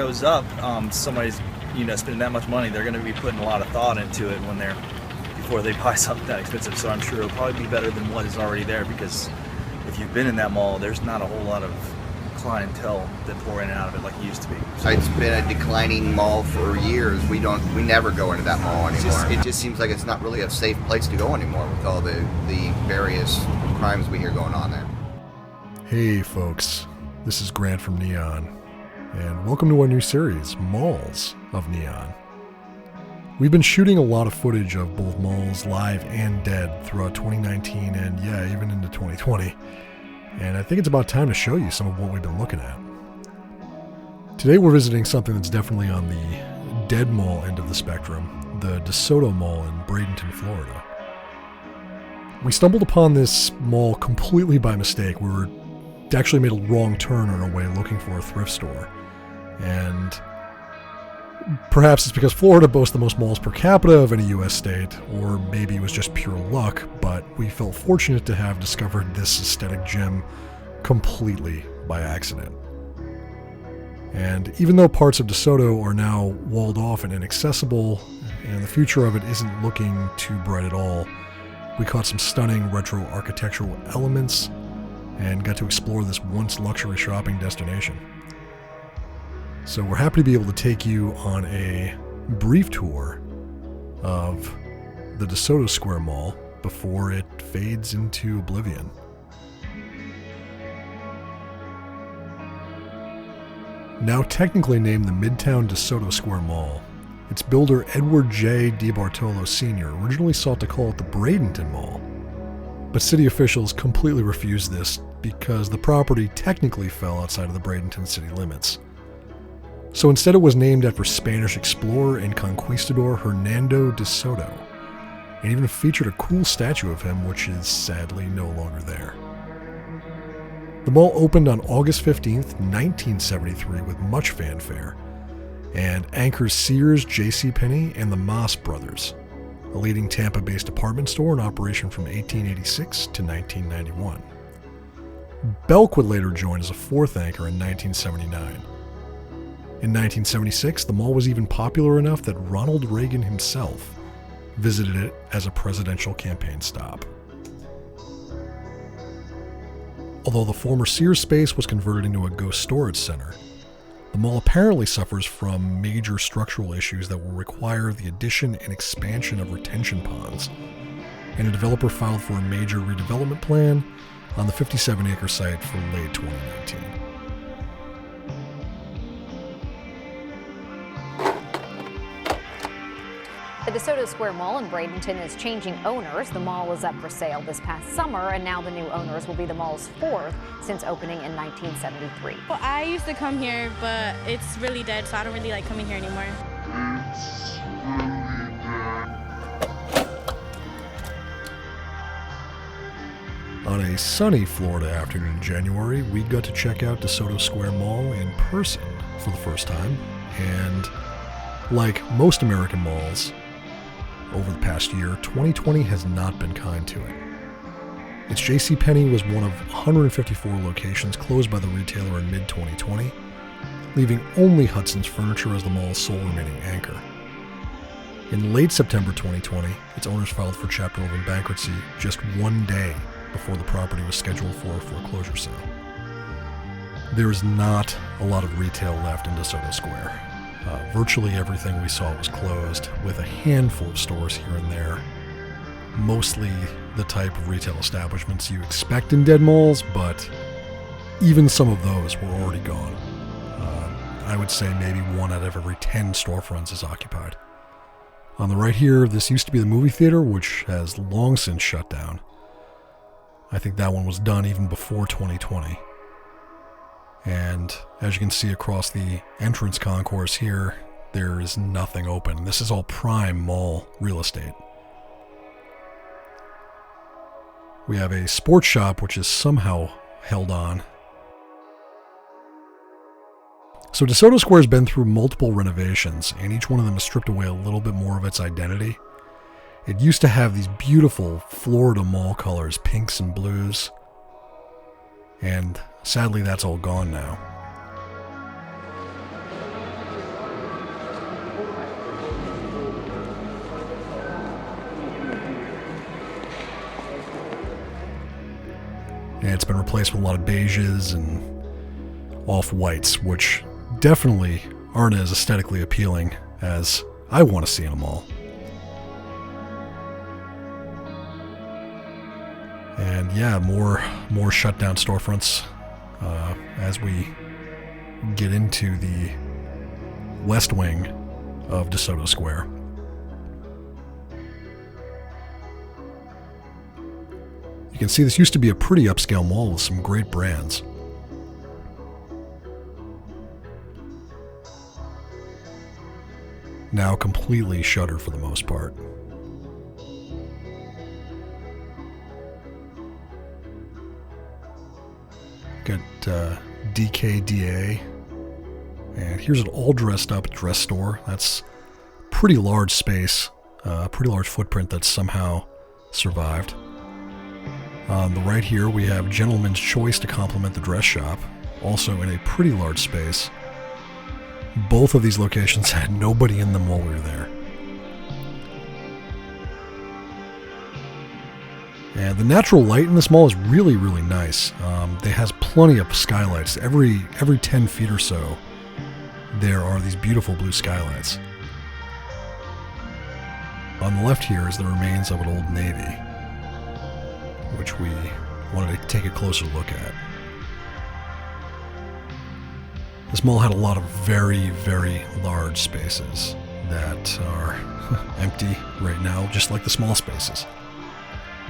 goes up, somebody's spending that much money. They're going to be putting a lot of thought into it before they buy something that expensive. So I'm sure it'll probably be better than what is already there, because if you've been in that mall, there's not a whole lot of clientele that pour in and out of it like it used to be. So it's been a declining mall for years. We never go into that mall anymore. It just seems like it's not really a safe place to go anymore with all the various crimes we hear going on there. Hey folks, this is Grant from Neon, and welcome to our new series, Malls of Neon. We've been shooting a lot of footage of both malls live and dead throughout 2019 and even into 2020. And I think it's about time to show you some of what we've been looking at. Today we're visiting something that's definitely on the Deadmall end of the spectrum, the DeSoto Mall in Bradenton, Florida. We stumbled upon this mall completely by mistake. We actually made a wrong turn on our way looking for a thrift store. And perhaps it's because Florida boasts the most malls per capita of any U.S. state, or maybe it was just pure luck, but we felt fortunate to have discovered this aesthetic gem completely by accident. And even though parts of DeSoto are now walled off and inaccessible, and the future of it isn't looking too bright at all, we caught some stunning retro architectural elements and got to explore this once luxury shopping destination. So we're happy to be able to take you on a brief tour of the DeSoto Square Mall before it fades into oblivion. Now technically named the Midtown DeSoto Square Mall, its builder Edward J. DiBartolo Sr. originally sought to call it the Bradenton Mall, but city officials completely refused this because the property technically fell outside of the Bradenton city limits. So instead it was named after Spanish explorer and conquistador Hernando de Soto, and even featured a cool statue of him, which is sadly no longer there. The mall opened on August 15th, 1973 with much fanfare, and anchors Sears, Penney, and the Maas Brothers, a leading Tampa-based department store in operation from 1886 to 1991. Belk would later join as a fourth anchor in 1979. In 1976, the mall was even popular enough that Ronald Reagan himself visited it as a presidential campaign stop. Although the former Sears space was converted into a ghost storage center, the mall apparently suffers from major structural issues that will require the addition and expansion of retention ponds, and a developer filed for a major redevelopment plan on the 57-acre site for late 2019. The DeSoto Square Mall in Bradenton is changing owners. The mall was up for sale this past summer, and now the new owners will be the mall's fourth since opening in 1973. Well, I used to come here, but it's really dead, so I don't really like coming here anymore. On a sunny Florida afternoon in January, we got to check out DeSoto Square Mall in person for the first time, and like most American malls, over the past year, 2020 has not been kind to it. Its JCPenney was one of 154 locations closed by the retailer in mid-2020, leaving only Hudson's Furniture as the mall's sole remaining anchor. In late September 2020, its owners filed for Chapter 11 bankruptcy just one day before the property was scheduled for a foreclosure sale. There is not a lot of retail left in DeSoto Square. Virtually everything we saw was closed, with a handful of stores here and there. Mostly the type of retail establishments you expect in dead malls, but even some of those were already gone. I would say maybe 1 out of every 10 storefronts is occupied. On the right here, this used to be the movie theater, which has long since shut down. I think that one was done even before 2020. And as you can see across the entrance concourse here, there is nothing open. This is all prime mall real estate. We have a sports shop which is somehow held on. So DeSoto Square has been through multiple renovations, and each one of them has stripped away a little bit more of its identity. It used to have these beautiful Florida mall colors, pinks and blues, and sadly that's all gone now. And it's been replaced with a lot of beiges and off-whites, which definitely aren't as aesthetically appealing as I want to see in a mall. And yeah, more shut down storefronts as we get into the west wing of DeSoto Square. You can see this used to be a pretty upscale mall with some great brands. Now completely shuttered for the most part. Got DKDA, and here's an all dressed up dress store. That's pretty large space, pretty large footprint that's somehow survived. On the right here we have Gentleman's Choice to complement the dress shop, also in a pretty large space. Both of these locations had nobody in them while we were there. And the natural light in this mall is really, really nice. It has plenty of skylights. Every 10 feet or so, there are these beautiful blue skylights. On the left here is the remains of an Old Navy, which we wanted to take a closer look at. This mall had a lot of very, very large spaces that are empty right now, just like the small spaces.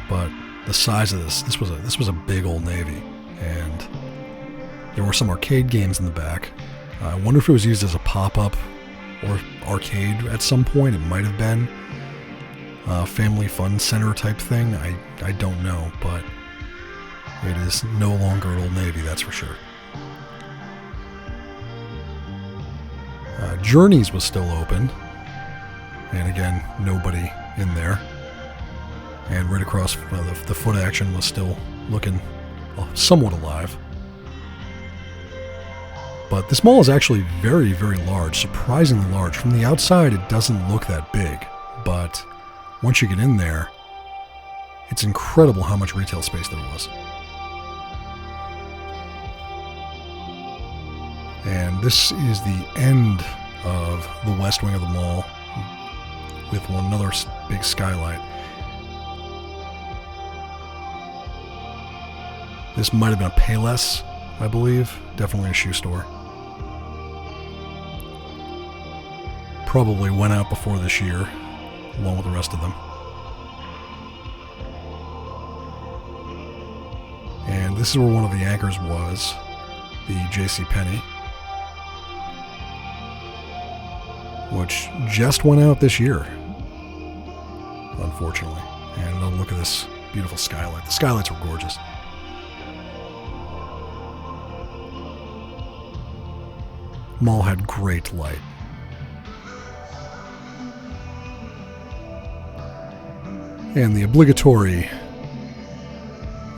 But the size of this was a big Old Navy, and there were some arcade games in the back. I wonder if it was used as a pop-up or arcade at some point. It might have been a family fun center type thing. I don't know, but it is no longer an Old Navy, that's for sure. Journeys was still open, and again, nobody in there. And right across, the foot action was still looking somewhat alive. But this mall is actually very, very large, surprisingly large. From the outside, it doesn't look that big, but once you get in there, it's incredible how much retail space there was. And this is the end of the west wing of the mall with another big skylight. This might have been a Payless, I believe. Definitely a shoe store. Probably went out before this year, along with the rest of them. And this is where one of the anchors was, the Penney, which just went out this year, unfortunately. And look at this beautiful skylight. The skylights were gorgeous. Mall had great light. And the obligatory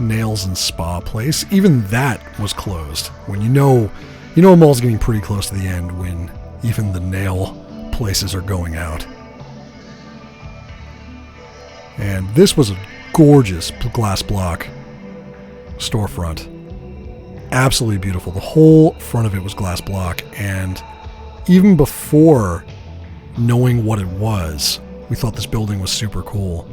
nails and spa place, even that was closed. When you know a mall's getting pretty close to the end when even the nail places are going out. And this was a gorgeous glass block storefront. Absolutely beautiful. The whole front of it was glass block, and even before knowing what it was, we thought this building was super cool.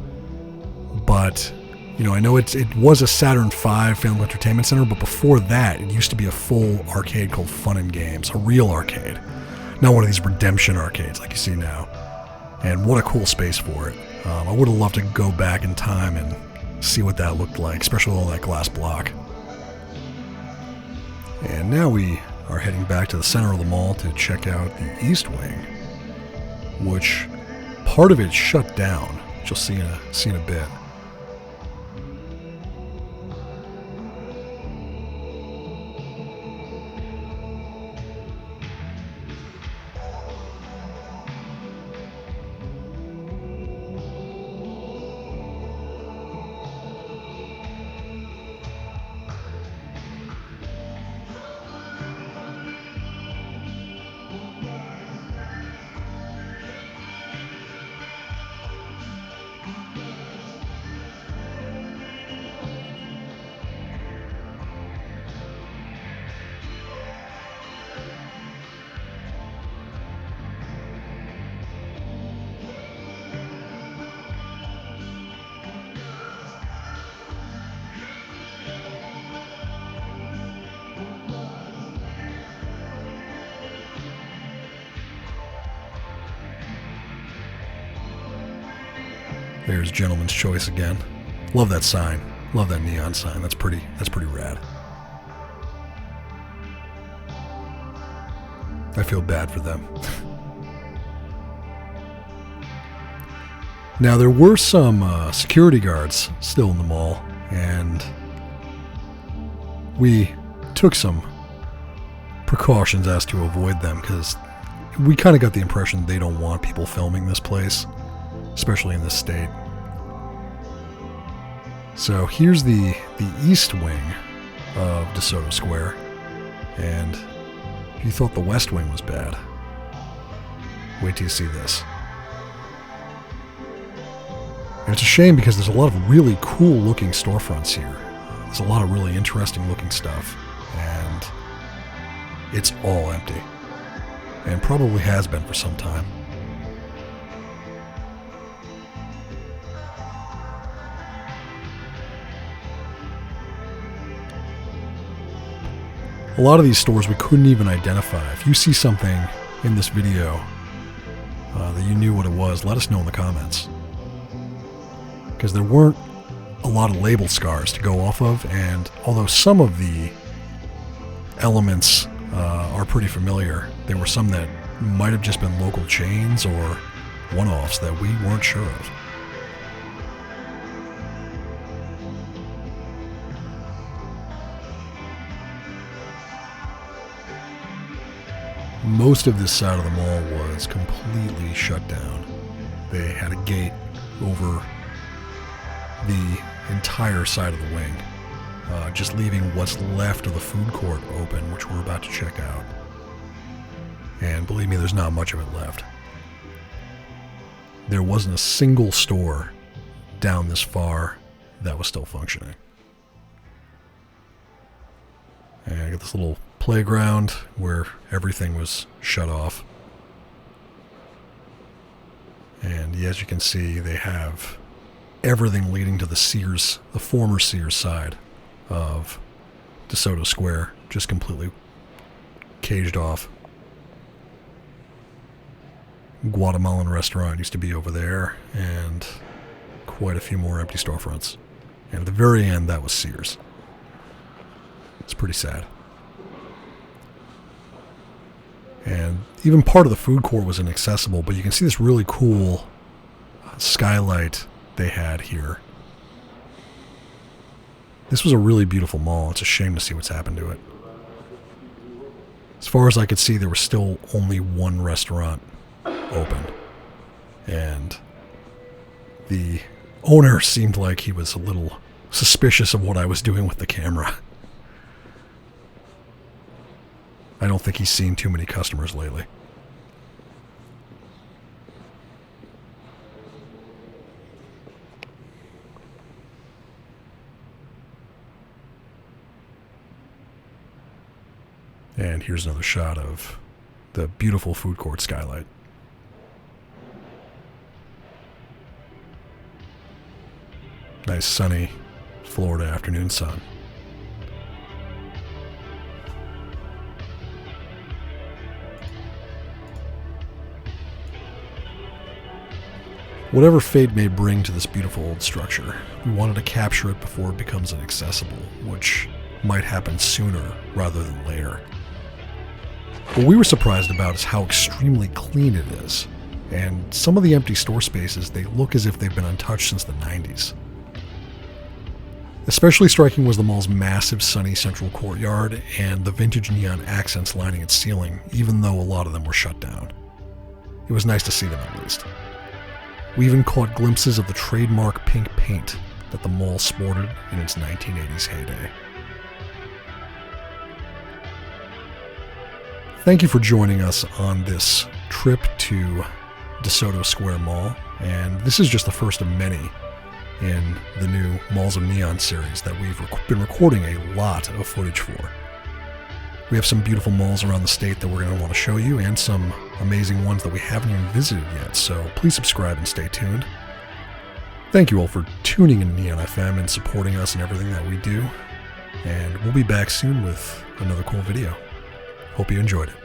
But, I know it was a Saturn V Family Entertainment Center, but before that, it used to be a full arcade called Fun and Games, a real arcade. Not one of these redemption arcades like you see now. And what a cool space for it. I would have loved to go back in time and see what that looked like, especially with all that glass block. And now we are heading back to the center of the mall to check out the East Wing, which part of it shut down, which you'll see in a bit. There's Gentleman's Choice again. Love that sign. Love that neon sign. That's pretty rad. I feel bad for them. Now, there were some security guards still in the mall, and we took some precautions as to avoid them, because we kind of got the impression they don't want people filming this place, especially in this state. So here's the east wing of DeSoto Square, and if you thought the west wing was bad, wait till you see this. And it's a shame because there's a lot of really cool looking storefronts here. There's a lot of really interesting looking stuff, and it's all empty, and probably has been for some time. A lot of these stores we couldn't even identify. If you see something in this video that you knew what it was, let us know in the comments. Because there weren't a lot of label scars to go off of, and although some of the elements are pretty familiar, there were some that might have just been local chains or one-offs that we weren't sure of. Most of this side of the mall was completely shut down. They had a gate over the entire side of the wing, just leaving what's left of the food court open, which we're about to check out. And believe me, there's not much of it left. There wasn't a single store down this far that was still functioning. And I got this little playground where everything was shut off. And as you can see, they have everything leading to the Sears, the former Sears side of DeSoto Square, just completely caged off. Guatemalan restaurant used to be over there, and quite a few more empty storefronts. And at the very end, that was Sears. It's pretty sad. And even part of the food court was inaccessible, but you can see this really cool skylight they had here. This was a really beautiful mall. It's a shame to see what's happened to it. As far as I could see, there was still only one restaurant open. And the owner seemed like he was a little suspicious of what I was doing with the camera. I don't think he's seen too many customers lately. And here's another shot of the beautiful food court skylight. Nice sunny Florida afternoon sun. Whatever fate may bring to this beautiful old structure, we wanted to capture it before it becomes inaccessible, which might happen sooner rather than later. What we were surprised about is how extremely clean it is, and some of the empty store spaces, they look as if they've been untouched since the 90s. Especially striking was the mall's massive sunny central courtyard and the vintage neon accents lining its ceiling, even though a lot of them were shut down. It was nice to see them at least. We even caught glimpses of the trademark pink paint that the mall sported in its 1980s heyday. Thank you for joining us on this trip to DeSoto Square Mall, and this is just the first of many in the new Malls of Neon series that we've been recording a lot of footage for. We have some beautiful malls around the state that we're going to want to show you, and some amazing ones that we haven't even visited yet, so please subscribe and stay tuned. Thank you all for tuning in to Neon FM and supporting us in everything that we do, and we'll be back soon with another cool video. Hope you enjoyed it.